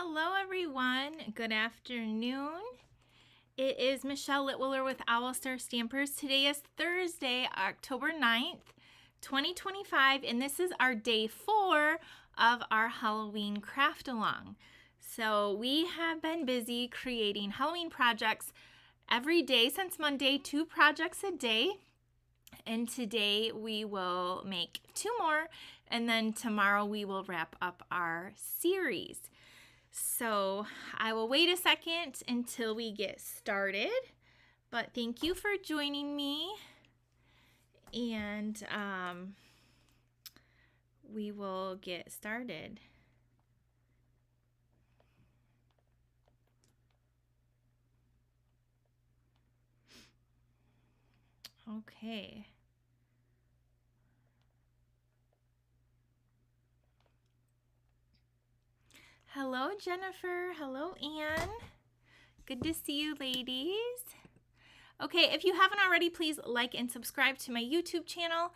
Hello everyone, good afternoon. It is Michelle Litwiller with Owl Star Stampers. Today is Thursday, October 9th, 2025, and this is our day 4 of our Halloween craft along. So we have been busy creating Halloween projects every day since Monday, 2 projects a day. And today we will make 2 more, and then tomorrow we will wrap up our series. So I will wait a second until we get started, but thank you for joining me, and we will get started. Okay. Hello, Jennifer. Hello, Anne. Good to see you, ladies. Okay, if you haven't already, please like and subscribe to my YouTube channel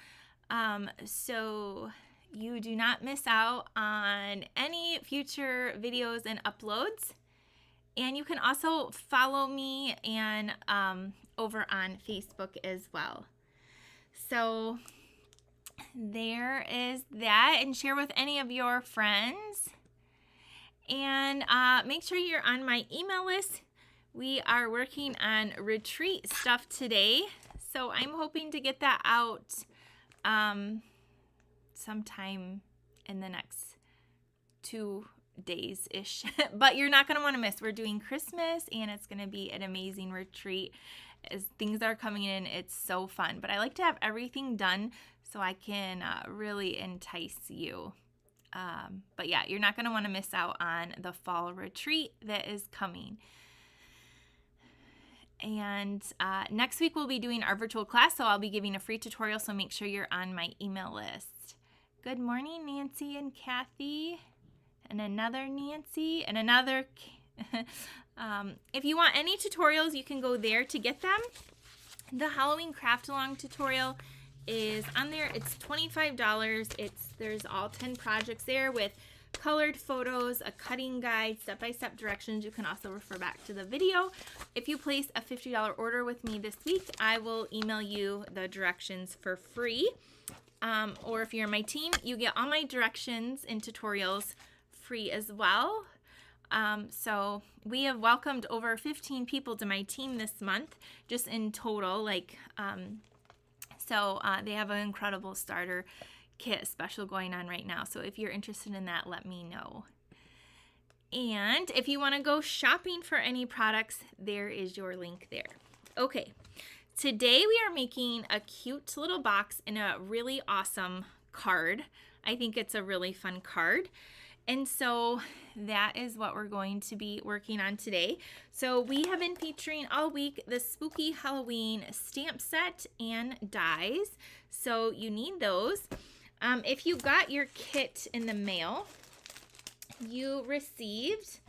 so you do not miss out on any future videos and uploads. And you can also follow me and over on Facebook as well. So there is that, and share with any of your friends. And make sure you're on my email list. We are working on retreat stuff today, so I'm hoping to get that out sometime in the next 2 days-ish. But you're not going to want to miss. We're doing Christmas, and it's going to be an amazing retreat. As things are coming in, it's so fun. But I like to have everything done so I can really entice you. But yeah, you're not going to want to miss out on the fall retreat that is coming. And next week we'll be doing our virtual class, so I'll be giving a free tutorial, so make sure you're on my email list. Good morning, Nancy and Kathy, and another Nancy, and another. If you want any tutorials, you can go there to get them. The Halloween craft along tutorial is on there. It's $25. There's all 10 projects there with colored photos, a cutting guide, step-by-step directions. You can also refer back to the video. If you place a $50 order with me this week, I will email you the directions for free. Or if you're on my team, you get all my directions and tutorials free as well. So we have welcomed over 15 people to my team this month, just in total, So they have an incredible starter kit special going on right now. So if you're interested in that, let me know. And if you want to go shopping for any products, there is your link there. Okay, today we are making a cute little box and a really awesome card. I think it's a really fun card. And so that is what we're going to be working on today. So we have been featuring all week the Spooky Halloween stamp set and dies. So you need those. If you got your kit in the mail, you received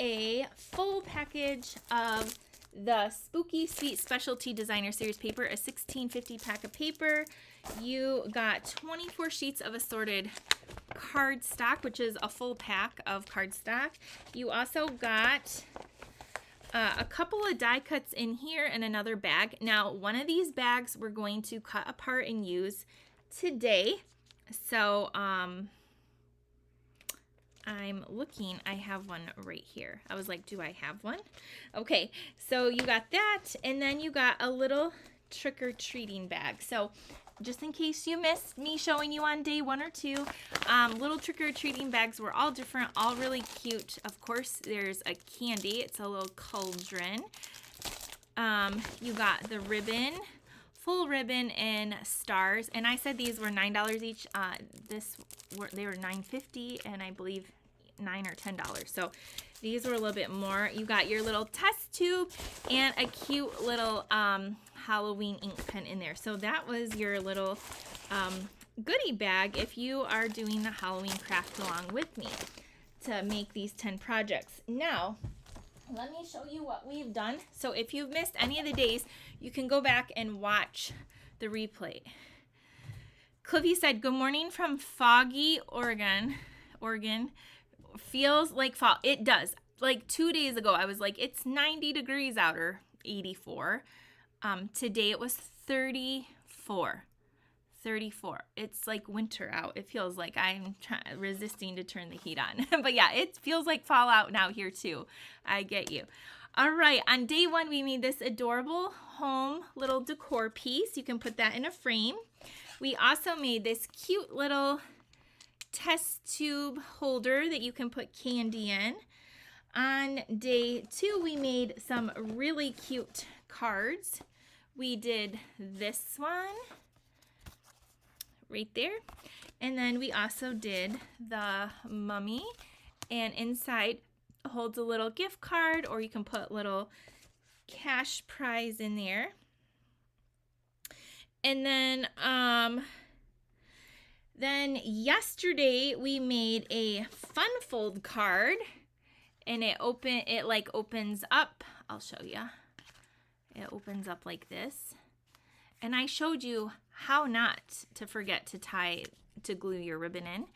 a full package of the Spooky Sweet Specialty Designer Series paper, a 1650 pack of paper. You got 24 sheets of assorted cardstock, which is a full pack of cardstock. You also got a couple of die cuts in here and another bag. Now, one of these bags we're going to cut apart and use today. So I'm looking, I have one right here. I was like, do I have one? Okay, so you got that, and then you got a little trick-or-treating bag. So just in case you missed me showing you on day 1 or 2, little trick-or-treating bags were all different, all really cute. Of course, there's a candy. It's a little cauldron. You got the ribbon, full ribbon and stars, and I said these were $9 each. They were $9.50, and I believe $9 or $10. So these were a little bit more. You got your little test tube and a cute little Halloween ink pen in there. So that was your little goodie bag if you are doing the Halloween craft along with me to make these 10 projects. Now, let me show you what we've done. So if you've missed any of the days, you can go back and watch the replay. Cliffy said, good morning from foggy Oregon. feels like fall. It does. Like 2 days ago, I was like, it's 90 degrees out, or 84. Today it was 34. 34. It's like winter out. It feels like I'm resisting to turn the heat on. But yeah, it feels like fall out now here too. I get you. All right, on day 1, we made this adorable home little decor piece. You can put that in a frame. We also made this cute little test tube holder that you can put candy in. On day 2, we made some really cute cards. We did this one right there. And then we also did the mummy, and inside holds a little gift card, or you can put little cash prize in there. And then yesterday we made a fun fold card, and it opens up. I'll show you. It opens up like this. And I showed you how not to forget to glue your ribbon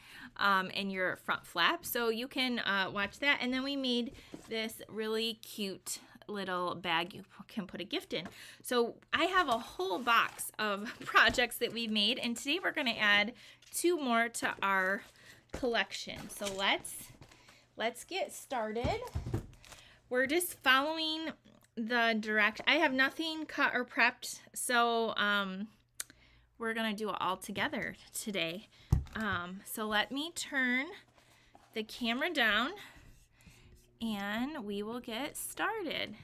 in your front flap. So you can watch that. And then we made this really cute little bag you can put a gift in. So I have a whole box of projects that we made, and today we're going to add 2 more to our collection. So let's get started. We're just following the I have nothing cut or prepped, so we're gonna do it all together today. So let me turn the camera down and we will get started.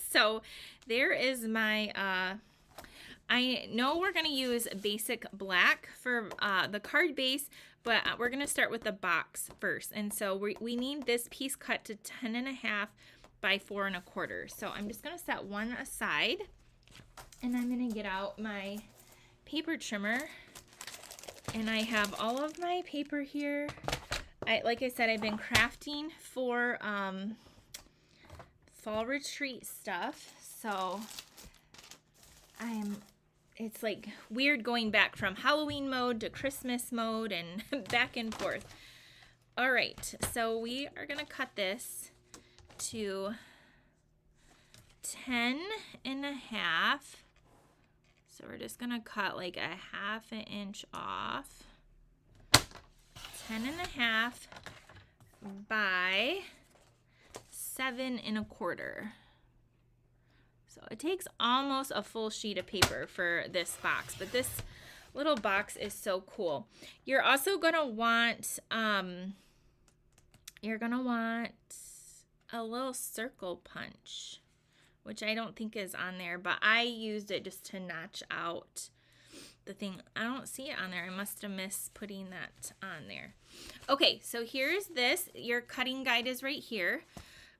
So there is my I know we're gonna use basic black for the card base, but we're gonna start with the box first. And so we need this piece cut to 10.5 by 4 1/4. So I'm just gonna set one aside, and I'm gonna get out my paper trimmer, and I have all of my paper here. Like I said, I've been crafting for fall retreat stuff, so it's like weird going back from Halloween mode to Christmas mode and back and forth. All right, so we are gonna cut this to 10.5. So we're just gonna cut like a 1/2 inch off. 10.5 by 7 1/4. So it takes almost a full sheet of paper for this box, but this little box is so cool. You're also gonna want a little circle punch, which I don't think is on there, but I used it just to notch out the thing. I don't see it on there. I must have missed putting that on there. Okay, so here's this. Your cutting guide is right here.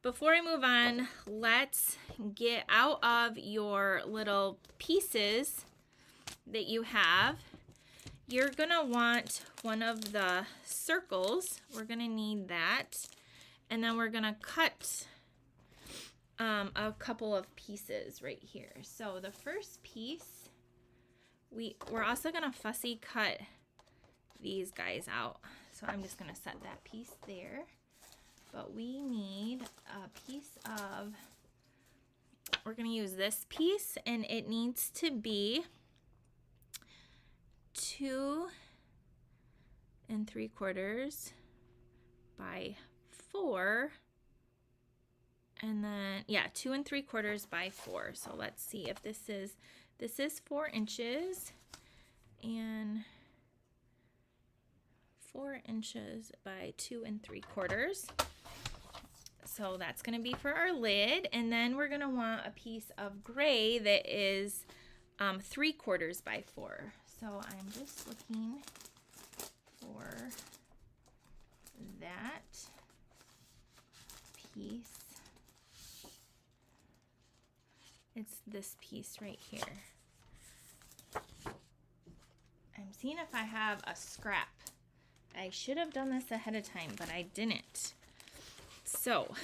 Before I move on, let's get out of your little pieces that you have. You're gonna want one of the circles. We're gonna need that. And then we're gonna cut a couple of pieces right here. So the first piece, we're also gonna fussy cut these guys out. So I'm just gonna set that piece there. But we need a piece of, we're gonna use this piece, and it needs to be 2 3/4 by 4, and then 2 3/4 by 4. So let's see if this is 4 inches, and 4 inches by 2 3/4. So that's going to be for our lid. And then we're going to want a piece of gray that is 3/4 by 4. So I'm just looking for that piece. It's this piece right here. I'm seeing if I have a scrap. I should have done this ahead of time, but I didn't. So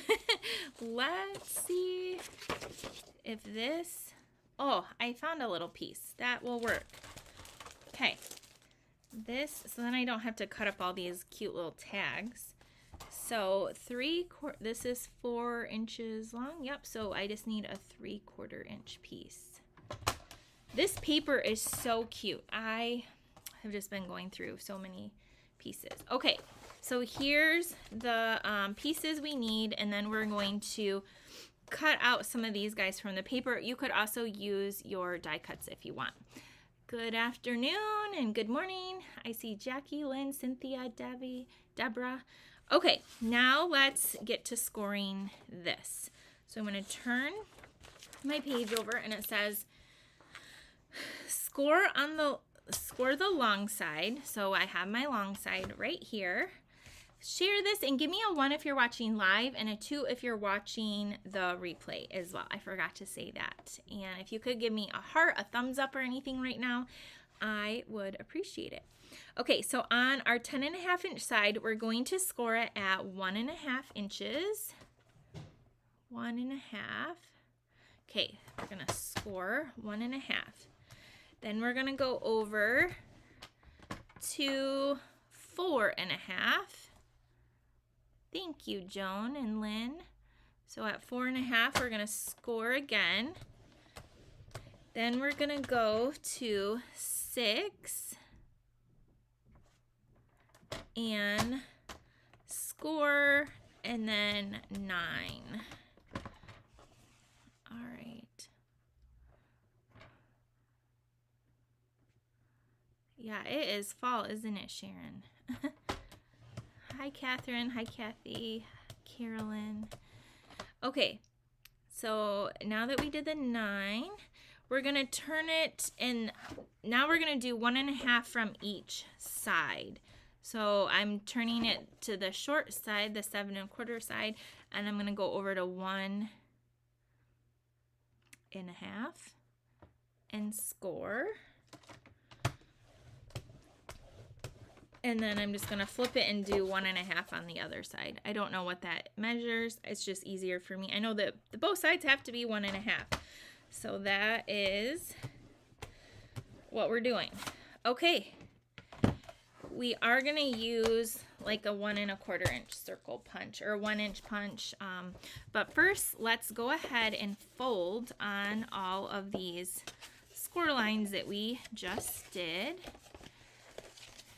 let's see if this, I found a little piece. That will work. Okay. So then I don't have to cut up all these cute little tags. So this is 4 inches long. Yep, so I just need a 3/4 inch piece. This paper is so cute. I have just been going through so many pieces. Okay, so here's the pieces we need, and then we're going to cut out some of these guys from the paper. You could also use your die cuts if you want. Good afternoon and good morning. I see Jackie, Lynn, Cynthia, Debbie, Deborah. Okay, now let's get to scoring this. So I'm going to turn my page over, and it says score the long side. So I have my long side right here. Share this and give me a 1 if you're watching live and a 2 if you're watching the replay as well. I forgot to say that. And if you could give me a heart, a thumbs up or anything right now, I would appreciate it. Okay, so on our 10.5 inch side, we're going to score it at 1.5 inches. 1.5. Okay, we're gonna score 1.5. Then we're gonna go over to 4.5. Thank you, Joan and Lynn. So at 4.5, we're gonna score again. Then we're gonna go to 6 and score, and then 9. All right. Yeah, it is fall, isn't it, Sharon? Hi, Catherine. Hi, Kathy. Carolyn. Okay, so now that we did the 9, we're going to turn it, and now we're going to do 1.5 from each side. So I'm turning it to the short side, the 7.25 side, and I'm going to go over to 1.5 and score. And then I'm just going to flip it and do 1.5 on the other side. I don't know what that measures. It's just easier for me. I know that both sides have to be 1.5. So that is what we're doing. Okay. We are going to use like a 1.25 inch circle punch or 1 inch punch. But first, let's go ahead and fold on all of these score lines that we just did.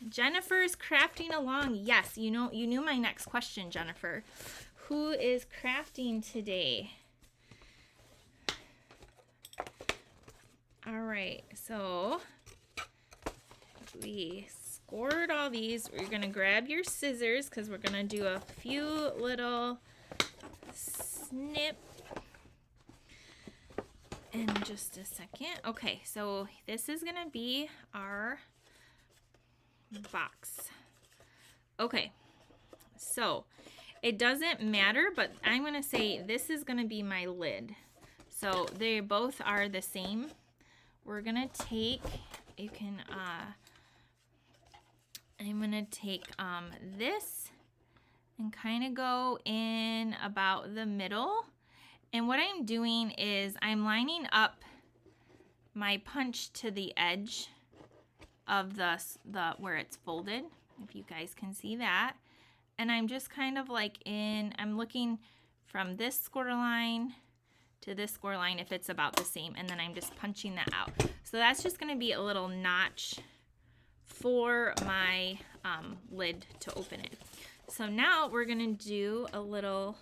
Jennifer's crafting along. Yes, you knew my next question, Jennifer. Who is crafting today? All right, so we scored all these. We're gonna grab your scissors because we're gonna do a few little snip in just a second. Okay, so this is gonna be our box. Okay, so it doesn't matter, but I'm going to say this is going to be my lid. So they both are the same. We're going to take, I'm going to take this and kind of go in about the middle. And what I'm doing is I'm lining up my punch to the edge of the where it's folded, if you guys can see that. And I'm just kind of like I'm looking from this score line to this score line if it's about the same, and then I'm just punching that out. So that's just going to be a little notch for my lid to open it. So now we're going to do a little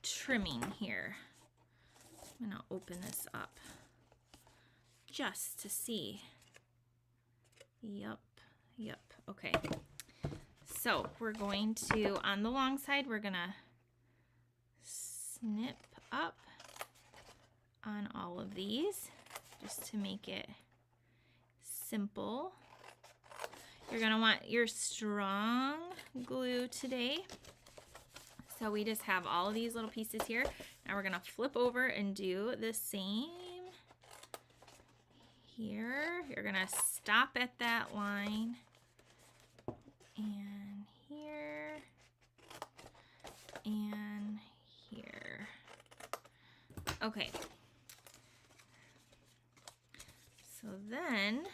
trimming here. I'm going to open this up just to see. Yep. Okay. So we're going to, on the long side, we're going to snip up on all of these just to make it simple. You're going to want your strong glue today. So we just have all of these little pieces here. Now we're going to flip over and do the same here. You're going to stop at that line, and here, and here. Okay. So then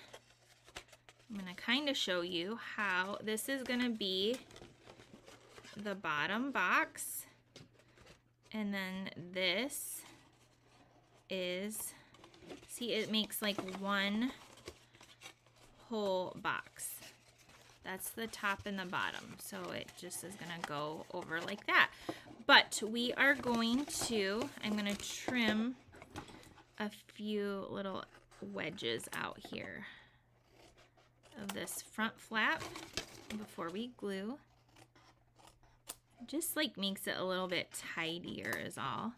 I'm going to kind of show you how this is going to be the bottom box, and then this is, see, it makes like one whole box. That's the top and the bottom, so it just is gonna go over like that. But we are going to, I'm gonna trim a few little wedges out here of this front flap before we glue. Just like makes it a little bit tidier is all.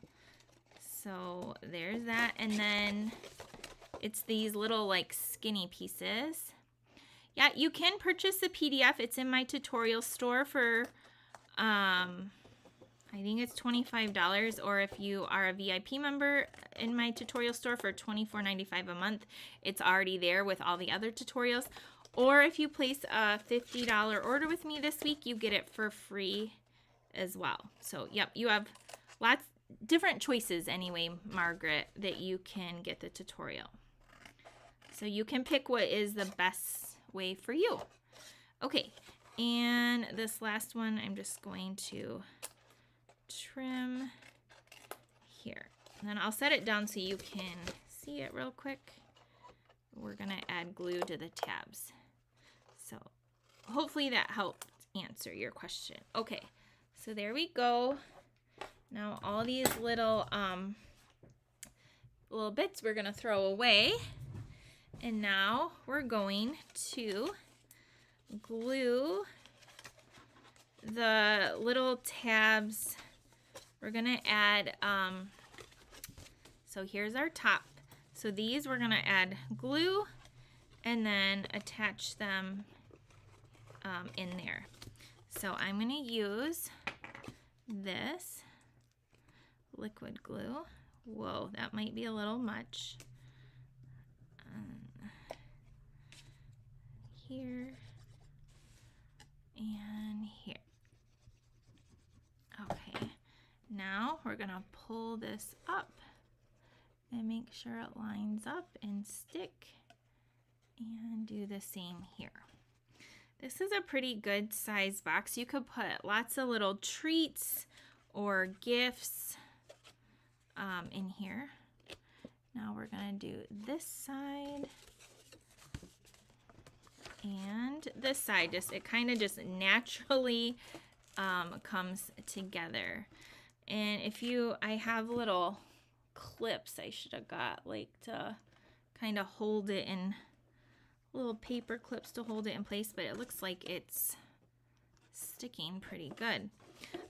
So there's that, and then it's these little like skinny pieces. Yeah, you can purchase the PDF. It's in my tutorial store for I think it's $25, or if you are a VIP member in my tutorial store for $24.95 a month, it's already there with all the other tutorials. Or if you place a $50 order with me this week, you get it for free as well. So, yep, you have lots different choices anyway, Margaret, that you can get the tutorial. So you can pick what is the best way for you. Okay, and this last one, I'm just going to trim here. And then I'll set it down so you can see it real quick. We're gonna add glue to the tabs. So hopefully that helped answer your question. Okay, so there we go. Now all these little bits we're gonna throw away. And now we're going to glue the little tabs. We're gonna add, so here's our top. So these we're gonna add glue and then attach them in there. So I'm gonna use this liquid glue. Whoa, that might be a little much. Here and here. Okay, now we're gonna pull this up and make sure it lines up and stick, and do the same here. This is a pretty good size box. You could put lots of little treats or gifts in here. Now we're gonna do this side and this side. It kind of just naturally comes together. And if I have little clips I should have got, like, to kind of hold it in, little paper clips to hold it in place, but it looks like it's sticking pretty good.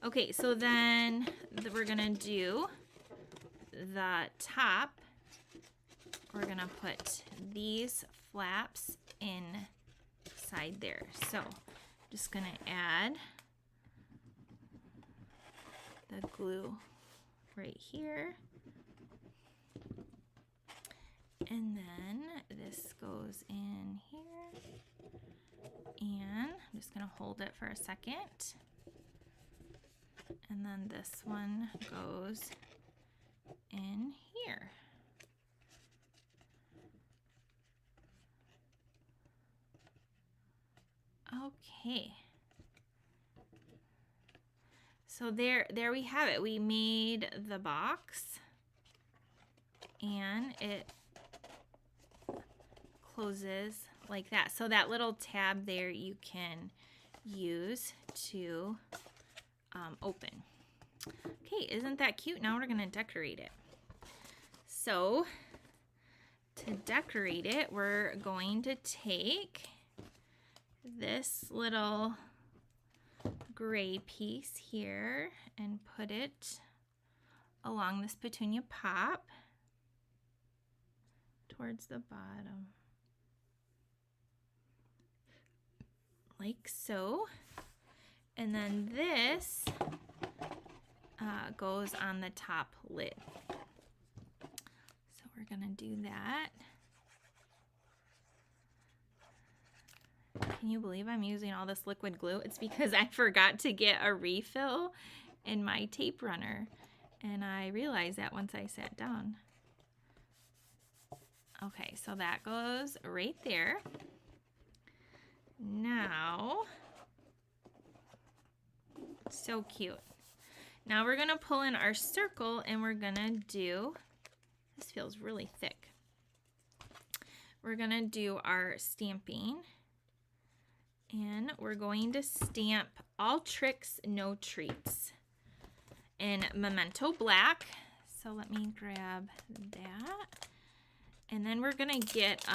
Okay, so then we're gonna do the top. We're gonna put these flaps inside there. So just gonna add the glue right here. And then this goes in here. And I'm just gonna hold it for a second. And then this one goes in here. Okay. So there we have it. We made the box and it closes like that. So that little tab there you can use to open. Okay, isn't that cute? Now we're gonna decorate it. So to decorate it, we're going to take this little gray piece here and put it along this petunia pop towards the bottom, like so. And then this goes on the top lid. So we're gonna do that. Can you believe I'm using all this liquid glue? It's because I forgot to get a refill in my tape runner, and I realized that once I sat down. Okay, so that goes right there. Now So cute. Now we're gonna pull in our circle and we're gonna do, this feels really thick. We're gonna do our stamping and we're going to stamp All Tricks, No Treats in Memento Black. So let me grab that. And then we're gonna get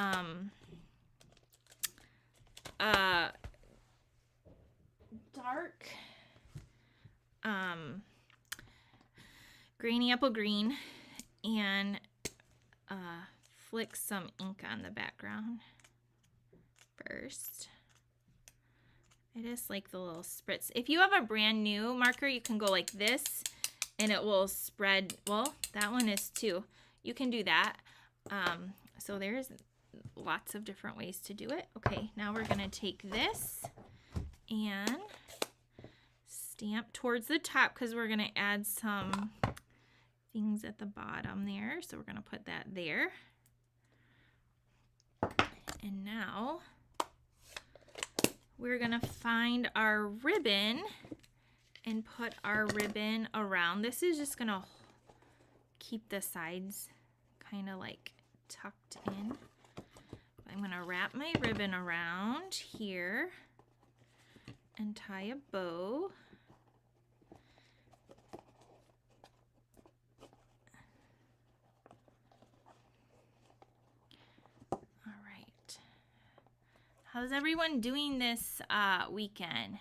dark grainy apple green and flick some ink on the background first. I just like the little spritz. If you have a brand new marker, you can go like this and it will spread. Well, that one is too. You can do that. So there's lots of different ways to do it. Okay, now we're gonna take this and stamp towards the top because we're gonna add some things at the bottom there. So we're gonna put that there. And now we're gonna find our ribbon and put our ribbon around. This is just gonna keep the sides kind of like tucked in. I'm gonna wrap my ribbon around here and tie a bow. All right. How's everyone doing this weekend?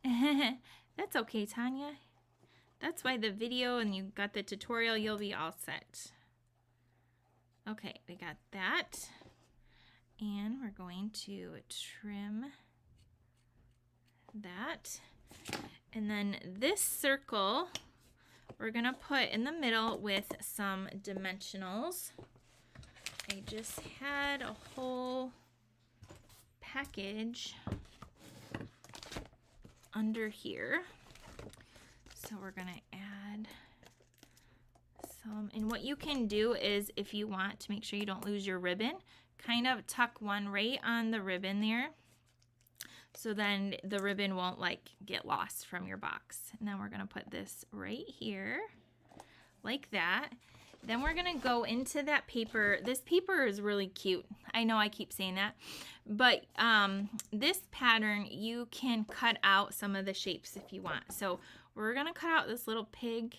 That's okay, Tanya. That's why the video and you got the tutorial, you'll be all set. Okay, we got that. And we're going to trim that. And then this circle, we're gonna put in the middle with some dimensionals. I just had a whole package under here. So we're gonna add some, and what you can do is if you want to make sure you don't lose your ribbon, kind of tuck one right on the ribbon there. So then the ribbon won't like get lost from your box. And then we're gonna put this right here like that. Then we're gonna go into that paper. This paper is really cute. I know I keep saying that, but this pattern, you can cut out some of the shapes if you want. So we're gonna cut out this little pig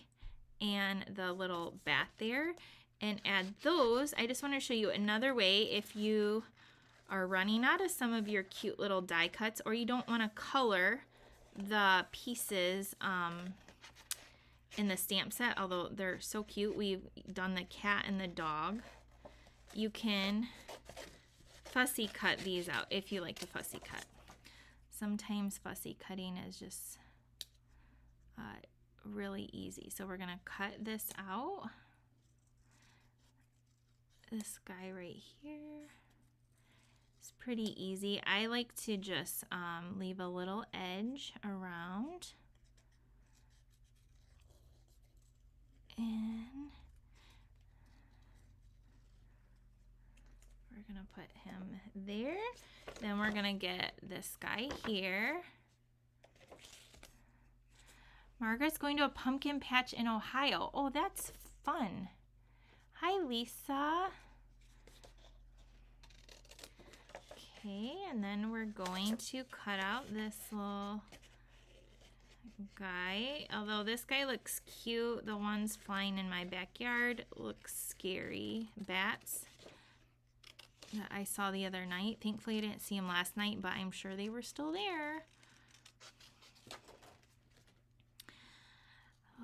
and the little bat there and add those. I just wanna show you another way if you are running out of some of your cute little die cuts or you don't wanna color the pieces in the stamp set, although they're so cute. We've done the cat and the dog. You can fussy cut these out if you like to fussy cut. Sometimes fussy cutting is just really easy. So we're gonna cut this out. This guy right here. It's pretty easy. I like to just leave a little edge around. And we're gonna put him there. Then we're gonna get this guy here. Margaret's going to a pumpkin patch in Ohio. Oh, that's fun. Hi, Lisa. Okay, and then we're going to cut out this little guy. Although this guy looks cute, the ones flying in my backyard look scary. Bats that I saw the other night. Thankfully I didn't see them last night, but I'm sure they were still there.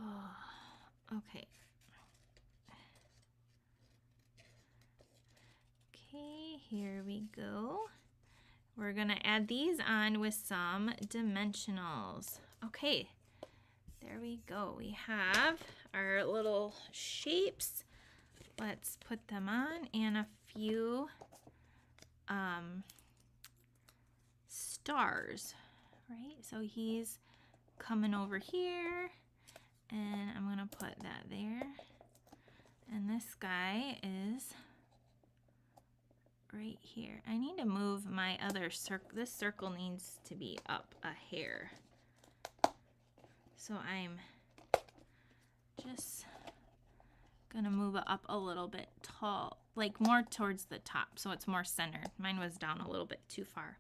Oh, okay. Okay, here we go. We're gonna add these on with some dimensionals. Okay, there we go. We have our little shapes. Let's put them on and a few stars, right? So he's coming over here and I'm gonna put that there. And this guy is right here. I need to move my other circle. This circle needs to be up a hair. So I'm just gonna move it up a little bit tall, like more towards the top, so it's more centered. Mine was down a little bit too far.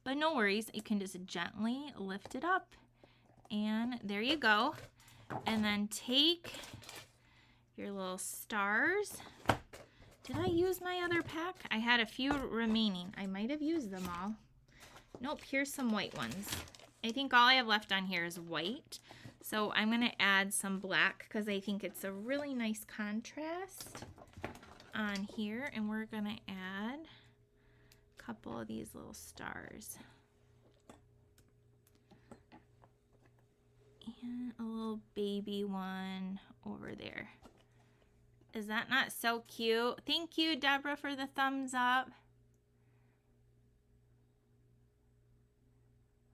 But no worries, you can just gently lift it up. And there you go. And then take your little stars. Did I use my other pack? I had a few remaining. I might have used them all. Nope, here's some white ones. I think all I have left on here is white. So I'm going to add some black because I think it's a really nice contrast on here. And we're going to add a couple of these little stars. And a little baby one over there. Is that not so cute? Thank you, Deborah, for the thumbs up.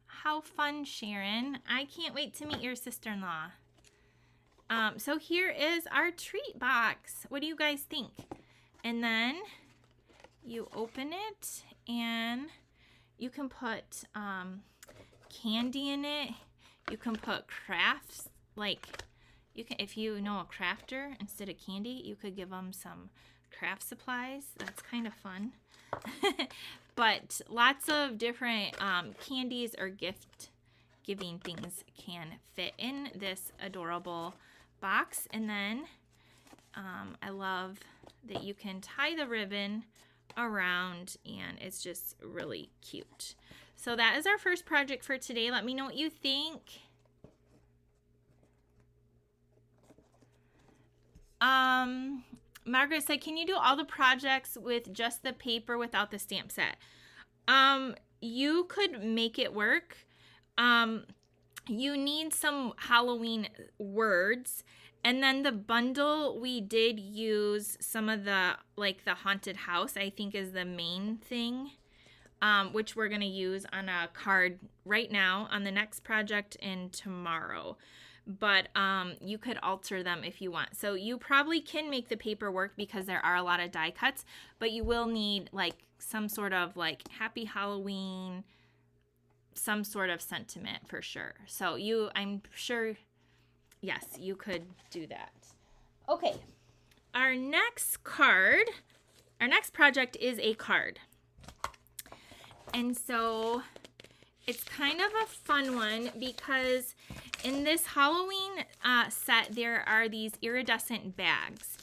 How fun, Sharon. I can't wait to meet your sister-in-law. So here is our treat box. What do you guys think? And then you open it and you can put candy in it. You can put crafts, like you can, if you know a crafter, instead of candy, you could give them some craft supplies. That's kind of fun. But lots of different candies or gift giving things can fit in this adorable box. And then I love that you can tie the ribbon around and it's just really cute. So that is our first project for today. Let me know what you think. Margaret said, can you do all the projects with just the paper without the stamp set? You could make it work. You need some Halloween words. And then the bundle, we did use some of the, like the haunted house, I think is the main thing, which we're going to use on a card right now on the next project and tomorrow. But you could alter them if you want. So you probably can make the paper work because there are a lot of die cuts, but you will need like some sort of like Happy Halloween, some sort of sentiment for sure. So I'm sure, yes, you could do that. Okay, our next project is a card. And so it's kind of a fun one because in this Halloween set, there are these iridescent bags.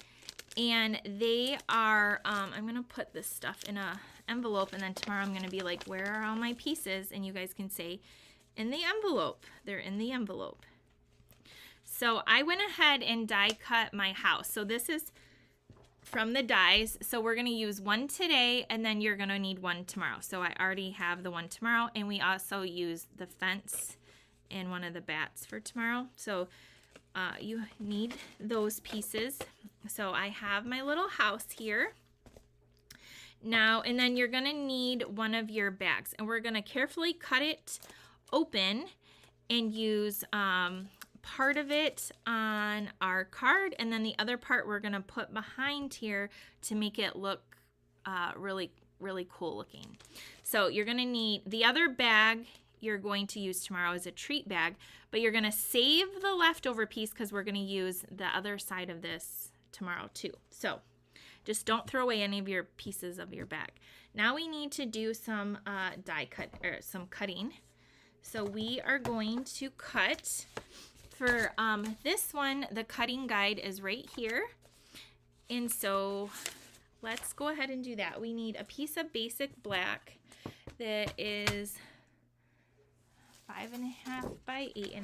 And they are, I'm going to put this stuff in a envelope, and then tomorrow I'm going to be like, where are all my pieces? And you guys can say, in the envelope. They're in the envelope. So I went ahead and die cut my house. So this is from the dies. So we're going to use one today, and then you're going to need one tomorrow. So I already have the one tomorrow, and we also use the fence and one of the bats for tomorrow. So you need those pieces. So I have my little house here. Now, and then you're going to need one of your bags, and we're going to carefully cut it open and use part of it on our card, and then the other part we're going to put behind here to make it look really, really cool looking. So you're going to need the other bag you're going to use tomorrow as a treat bag, but you're going to save the leftover piece because we're going to use the other side of this tomorrow too. So just don't throw away any of your pieces of your bag. Now we need to do some die cut or some cutting. So we are going to cut. For this one, the cutting guide is right here. And so let's go ahead and do that. We need a piece of basic black that is 5.5 by 8.5.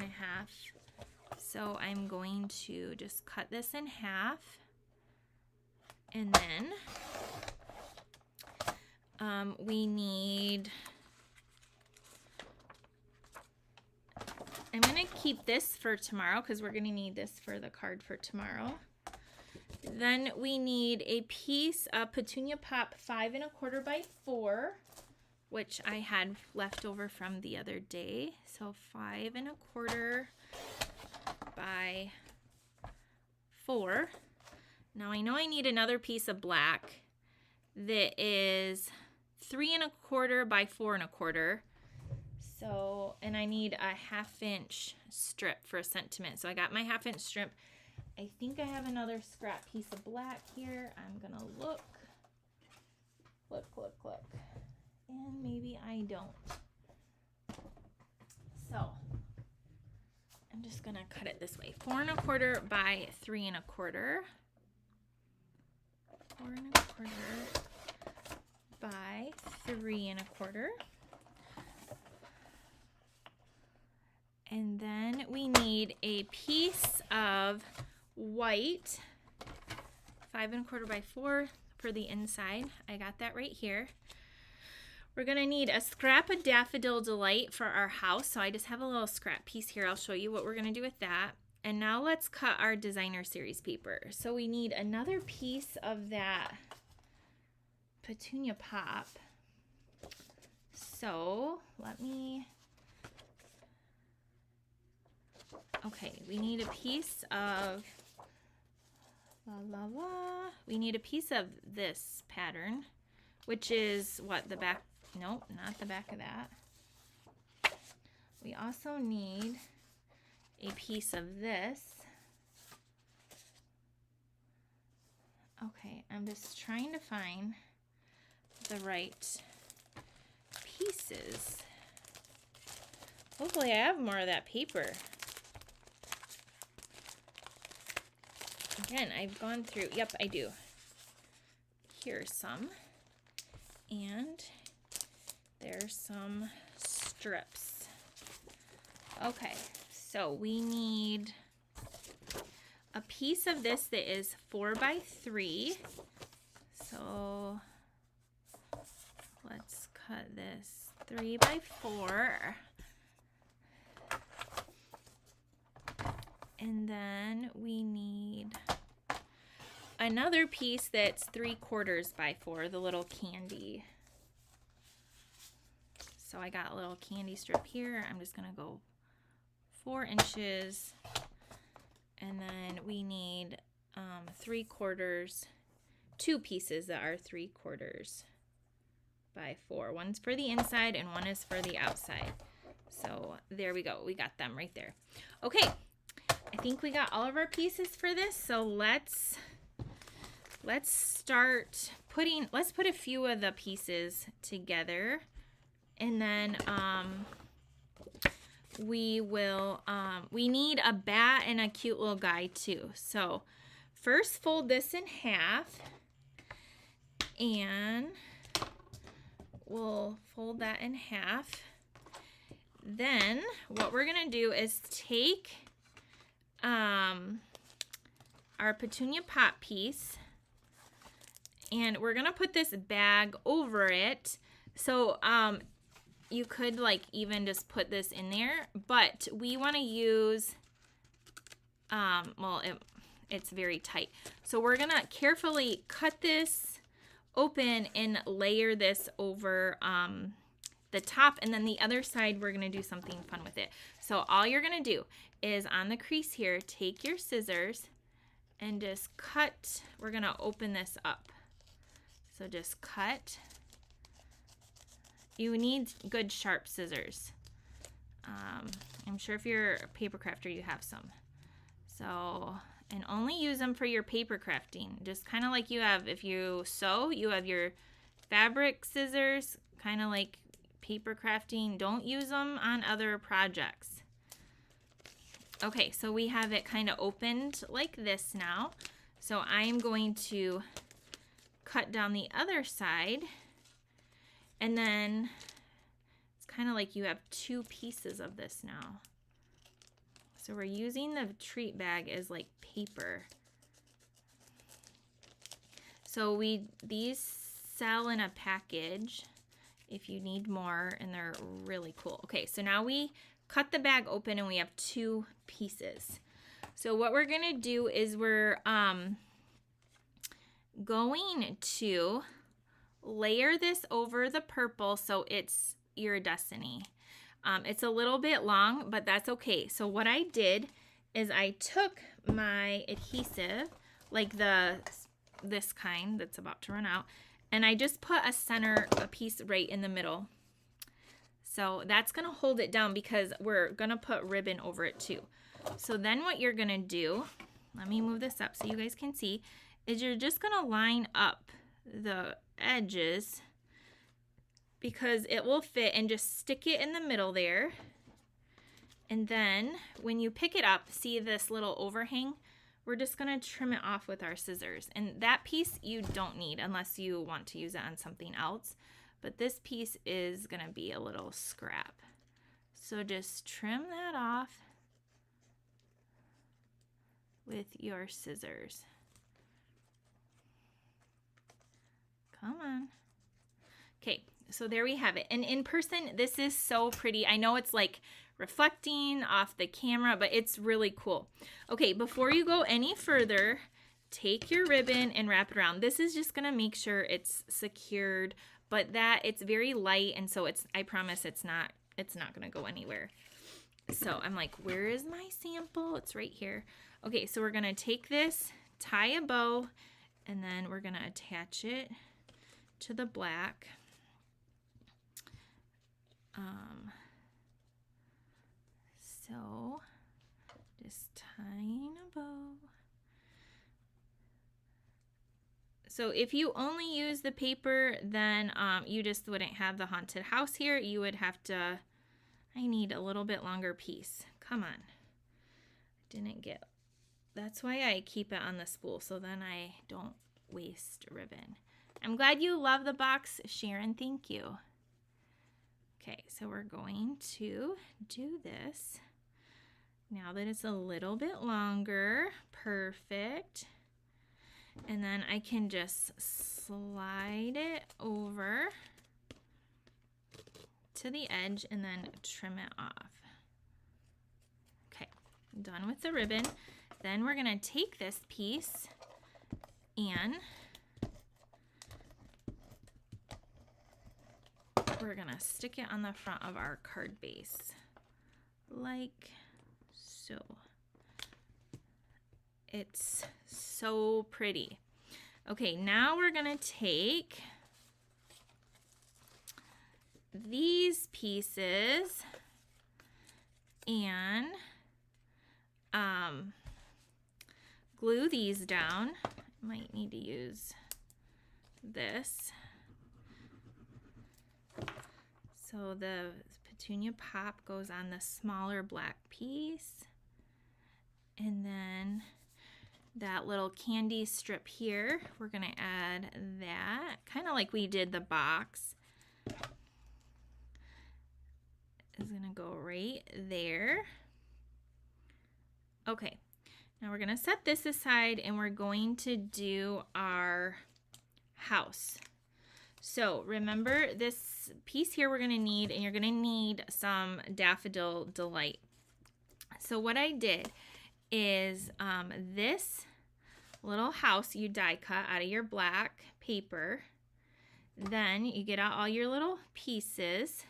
So I'm going to just cut this in half. And then we need, I'm going to keep this for tomorrow because we're going to need this for the card for tomorrow. Then we need a piece of Petunia Pop 5.25 by 4, which I had left over from the other day. So 5.25 by 4. Now I know I need another piece of black that is 3.25 by 4.25. So, and I need a 1/2 inch strip for a sentiment. So I got my 1/2 inch strip. I think I have another scrap piece of black here. I'm gonna look. Look. And maybe I don't. So I'm just gonna cut it this way. 4 1/4 by 3 1/4. 4 1/4 by 3 1/4. And then we need a piece of white, 5 1/4 by 4 for the inside. I got that right here. We're gonna need a scrap of Daffodil Delight for our house. So I just have a little scrap piece here. I'll show you what we're gonna do with that. And now let's cut our designer series paper. So we need another piece of that Petunia Pop. So okay, we need a piece of, we need a piece of this pattern, which is what, the back, nope, not the back of that. We also need a piece of this. Okay, I'm just trying to find the right pieces. Hopefully I have more of that paper. Again, I've gone through, yep, I do. Here's some. And there's some strips. Okay, so we need a piece of this that is 4 by 3. So let's cut this 3 by 4. And then we need another piece that's 3/4 by 4, the little candy. So I got a little candy strip here. I'm just gonna go 4 inches. And then we need 3/4, 2 pieces that are 3/4 by 4. One's for the inside and one is for the outside. So there we go. We got them right there. Okay. I think we got all of our pieces for this, so let's start putting, let's put a few of the pieces together, and then we will, we need a bat and a cute little guy too. So first fold this in half, and we'll fold that in half. Then what we're gonna do is take our Petunia Pop piece, and we're gonna put this bag over it. So you could like even just put this in there, but we want to use well, it's very tight, so we're gonna carefully cut this open and layer this over the top, and then the other side we're gonna do something fun with it. So all you're gonna do is on the crease here, take your scissors and just cut. We're gonna open this up. So just cut. You need good sharp scissors. I'm sure if you're a paper crafter, you have some. So, and only use them for your paper crafting. Just kind of like you have, if you sew, you have your fabric scissors, kind of like paper crafting. Don't use them on other projects. Okay, so we have it kind of opened like this now. So I'm going to cut down the other side, and then it's kind of like you have 2 pieces of this now. So we're using the treat bag as like paper. So these sell in a package if you need more, and they're really cool. Okay, so now we cut the bag open and we have 2 pieces. So what we're gonna do is we're going to layer this over the purple so it's iridescent. It's a little bit long, but that's okay. So what I did is I took my adhesive, like this kind that's about to run out, and I just put a piece right in the middle. So that's going to hold it down because we're going to put ribbon over it too. So then what you're going to do, let me move this up so you guys can see, is you're just going to line up the edges because it will fit, and just stick it in the middle there. And then when you pick it up, see this little overhang? We're just going to trim it off with our scissors. And that piece you don't need unless you want to use it on something else. But this piece is going to be a little scrap. So just trim that off with your scissors. Come on. Okay, so there we have it. And in person, this is so pretty. I know it's like reflecting off the camera, but it's really cool. Okay, before you go any further, take your ribbon and wrap it around. This is just gonna make sure it's secured, but that it's very light, and so I promise it's not gonna go anywhere. So I'm like, where is my sample? It's right here. Okay, so we're gonna take this, tie a bow, and then we're gonna attach it to the black. So just tying a bow. So if you only use the paper, then you just wouldn't have the haunted house here. You would have to, I need a little bit longer piece. Come on. Didn't get, that's why I keep it on the spool, so then I don't waste ribbon. I'm glad you love the box, Sharon. Thank you. Okay, so we're going to do this. Now that it's a little bit longer, perfect. And then I can just slide it over to the edge and then trim it off. Okay, done with the ribbon. Then we're gonna take this piece and we're gonna stick it on the front of our card base, like so. It's so pretty. Okay, now we're gonna take these pieces and glue these down. Might need to use this. So the petunia pop goes on the smaller black piece, and then that little candy strip here, we're gonna add that, kind of like we did the box. Is gonna go right there. Okay, now we're gonna set this aside and we're going to do our house. So remember this piece here we're gonna need, and you're gonna need some Daffodil Delight. So what I did is this little house you die cut out of your black paper. Then you get out all your little pieces.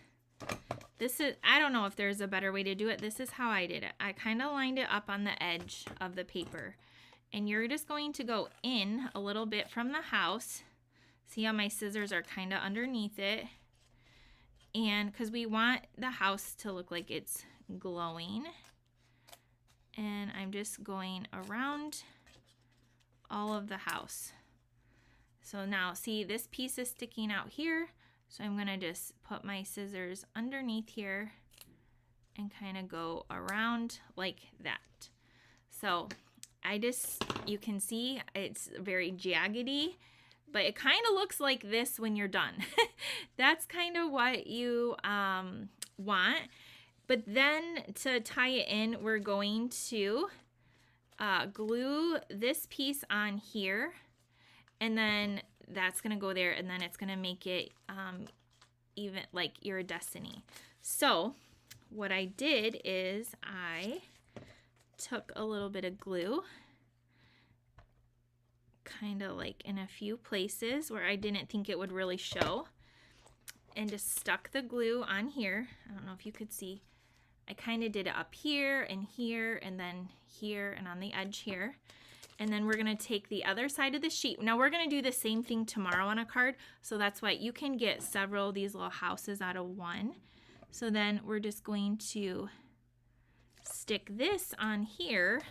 This is, I don't know if there's a better way to do it. This is how I did it. I kind of lined it up on the edge of the paper. And you're just going to go in a little bit from the house. See how my scissors are kind of underneath it. And because we want the house to look like it's glowing. And I'm just going around all of the house. So now see, this piece is sticking out here. So I'm gonna just put my scissors underneath here and kind of go around like that. So you can see it's very jaggedy, but it kind of looks like this when you're done. That's kind of what you want. But then to tie it in, we're going to glue this piece on here, and then that's gonna go there, and then it's gonna make it even like your destiny. So what I did is I took a little bit of glue, kind of like in a few places where I didn't think it would really show, and just stuck the glue on here. I don't know if you could see. I kind of did it up here, and then here, and on the edge here. And then we're gonna take the other side of the sheet. Now we're gonna do the same thing tomorrow on a card, so that's why you can get several of these little houses out of one. So then we're just going to stick this on here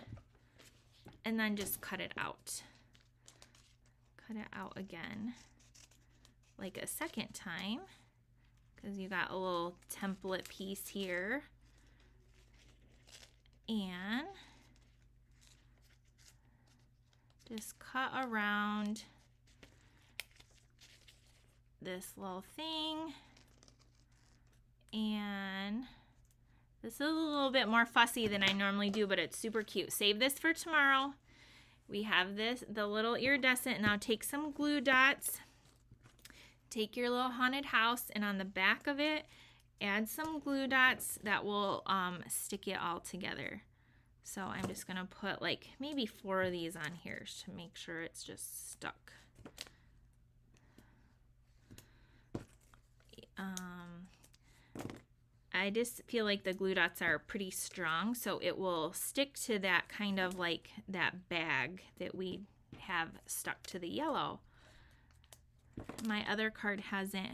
and then just cut it out. Cut it out again like a second time because you got a little template piece here. And just cut around this little thing. And this is a little bit more fussy than I normally do, but it's super cute. Save this for tomorrow. We have this, the little iridescent. Now take some glue dots, take your little haunted house, and on the back of it, add some glue dots that will stick it all together. So I'm just gonna put like maybe 4 of these on here to make sure it's just stuck. I just feel like the glue dots are pretty strong, so it will stick to that kind of like that bag that we have stuck to the yellow. My other card hasn't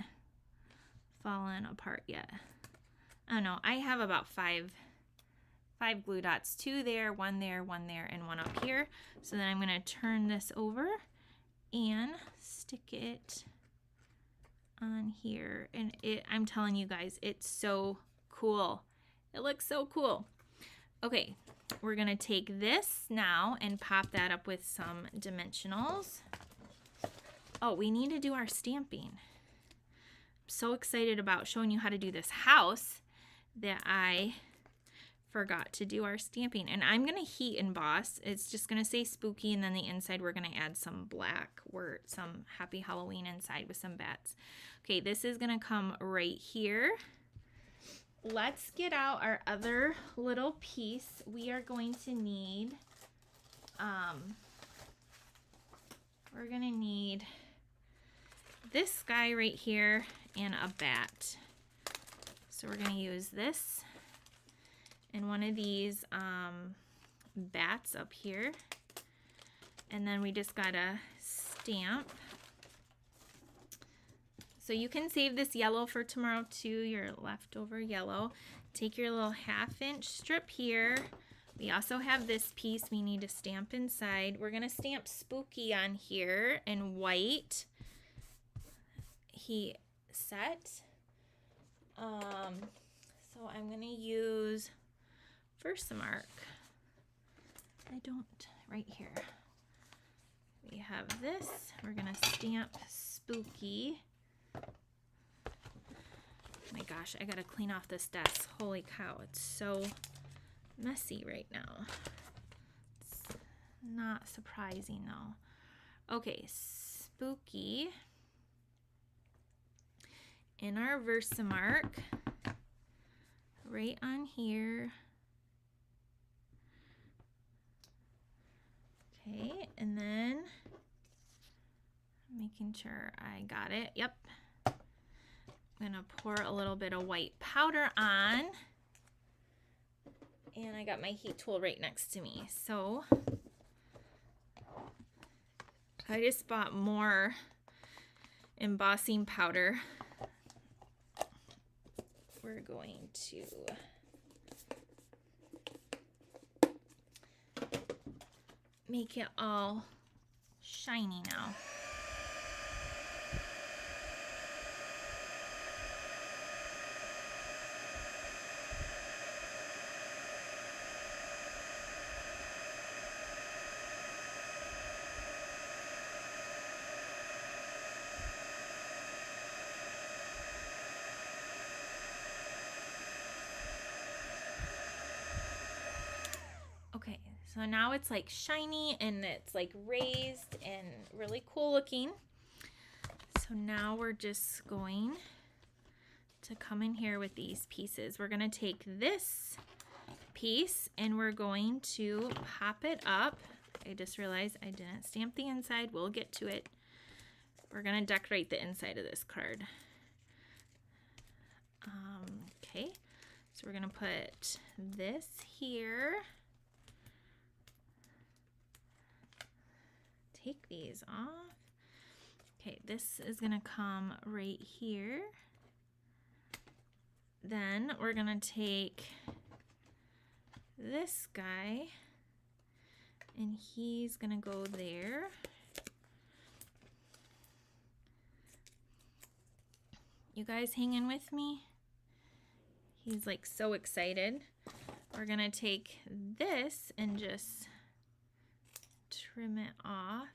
fallen apart yet. I don't know, I have about five glue dots, 2 there, 1 there, 1 there, and 1 up here. So then I'm gonna turn this over and stick it on here. And I'm telling you guys, it's so cool. It looks so cool. Okay, we're gonna take this now and pop that up with some dimensionals. Oh, we need to do our stamping. I'm so excited about showing you how to do this house that I forgot to do our stamping. And I'm gonna heat emboss. It's just gonna say spooky, and then the inside we're gonna add some black or some happy Halloween inside with some bats. Okay, this is gonna come right here. Let's get out our other little piece. We are going to need, we're gonna need this guy right here and a bat. So we're gonna use this and one of these bats up here. And then we just gotta stamp. So you can save this yellow for tomorrow too, your leftover yellow. Take your little 1/2-inch strip here. We also have this piece we need to stamp inside. We're gonna stamp spooky on here in white. He set. So I'm gonna use Versamark. Right here. We have this. We're gonna stamp spooky. Oh my gosh, I gotta clean off this desk. Holy cow, it's so messy right now. It's not surprising though. Okay, spooky. In our Versamark, right on here. Okay, and then making sure I got it. Yep. I'm gonna pour a little bit of white powder on. And I got my heat tool right next to me. So I just bought more embossing powder. We're going to make it all shiny now. Okay, so now it's like shiny and it's like raised and really cool looking. So now we're just going to come in here with these pieces. We're gonna take this piece and we're going to pop it up. I just realized I didn't stamp the inside. We'll get to it. We're gonna decorate the inside of this card. Okay, so we're gonna put this here. Take these off. Okay, this is gonna come right here. then we're gonna take this guy and he's gonna go there. You guys hanging with me? He's like so excited. We're gonna take this and just trim it off.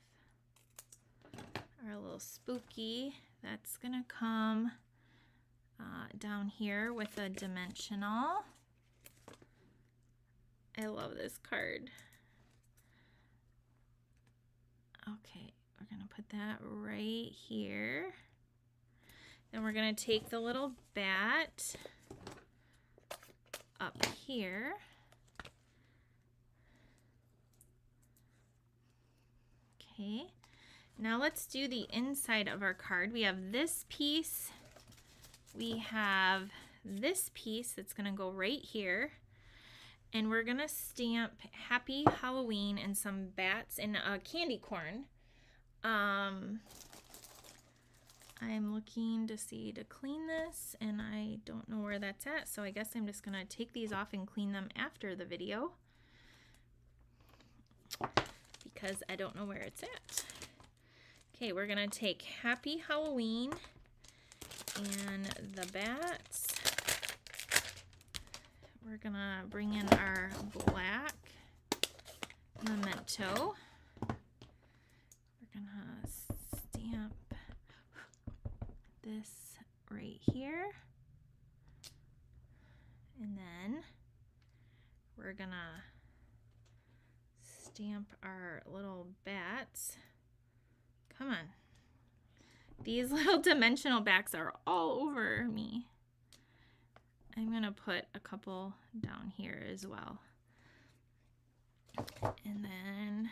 Our little spooky, that's gonna come down here with a dimensional. I love this card. Okay, we're gonna put that right here. Then we're gonna take the little bat up here. Okay, now let's do the inside of our card. We have this piece. We have this piece that's gonna go right here. And we're gonna stamp Happy Halloween and some bats and candy corn. I'm looking to see to clean this and I don't know where that's at, so I guess I'm just gonna take these off and clean them after the video because I don't know where it's at. Okay, we're gonna take Happy Halloween and the bats. We're gonna bring in our black memento. We're gonna stamp this right here. And then we're gonna stamp our little bats. Come on. These little dimensional backs are all over me. I'm gonna put a couple down here as well. And then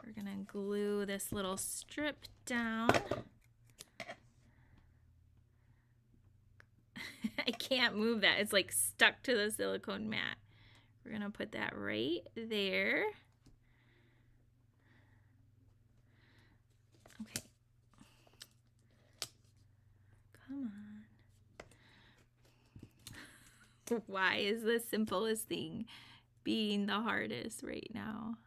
we're gonna glue this little strip down. I can't move that. It's like stuck to the silicone mat. We're gonna put that right there. Okay. Come on. Why is the simplest thing being the hardest right now?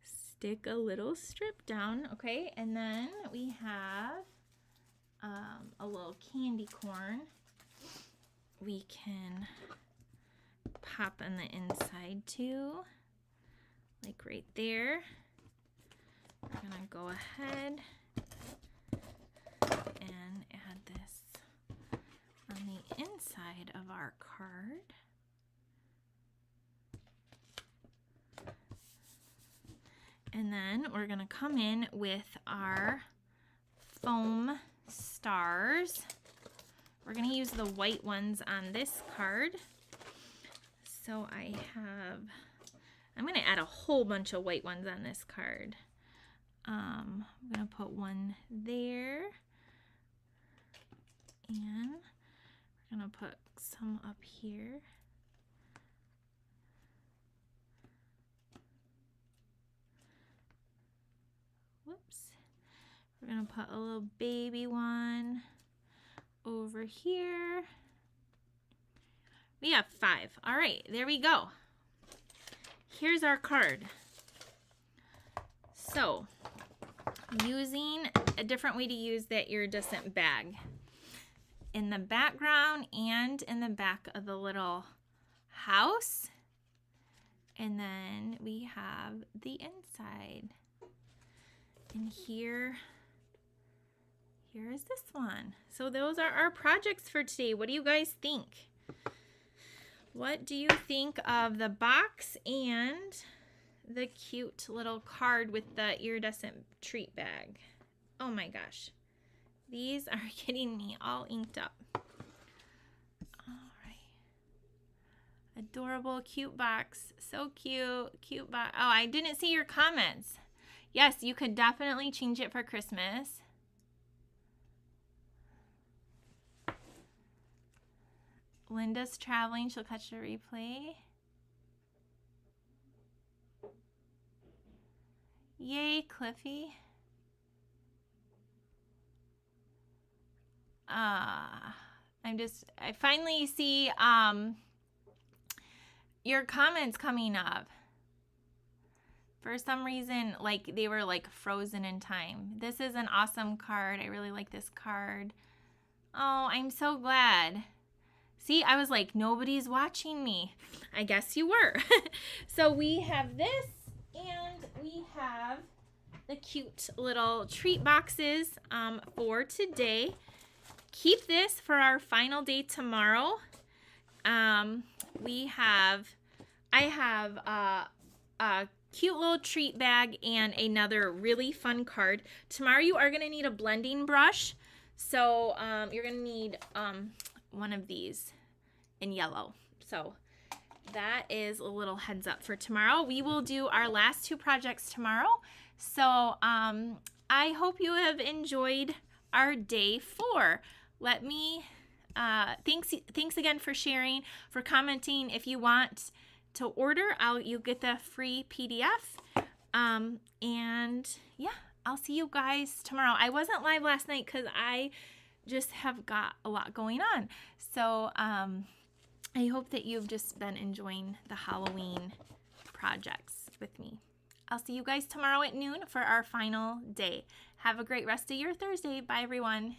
Stick a little strip down, okay? And then we have a little candy corn. We can pop on the inside too, like right there. We're gonna go ahead and add this on the inside of our card. And then we're gonna come in with our foam stars. We're gonna use the white ones on this card. So I'm gonna add a whole bunch of white ones on this card. I'm gonna put one there. And we're gonna put some up here. Whoops. We're gonna put a little baby one over here. We have 5. All right, there we go. Here's our card. So, using a different way to use that iridescent bag. In the background and in the back of the little house. And then we have the inside. And here is this one. So those are our projects for today. What do you guys think? What do you think of the box and the cute little card with the iridescent treat bag? Oh my gosh. These are getting me all inked up. All right. Adorable, cute box. So cute. Cute box. Oh, I didn't see your comments. Yes, you could definitely change it for Christmas. Linda's traveling. She'll catch the replay. Yay, Cliffy. I finally see your comments coming up. For some reason, like they were like frozen in time. This is an awesome card. I really like this card. Oh, I'm so glad. See, I was like, nobody's watching me. I guess you were. So we have this, and we have the cute little treat boxes for today. Keep this for our final day tomorrow. I have a cute little treat bag and another really fun card. Tomorrow you are going to need a blending brush. So you're going to need one of these in yellow. So that is a little heads up for tomorrow. We will do our last two projects tomorrow. So I hope you have enjoyed our day 4. Let me, thanks again for sharing, for commenting. If you want to order, you'll get the free PDF. And yeah, I'll see you guys tomorrow. I wasn't live last night because I just have got a lot going on. So I hope that you've just been enjoying the Halloween projects with me. I'll see you guys tomorrow at noon for our final day. Have a great rest of your Thursday. Bye, everyone.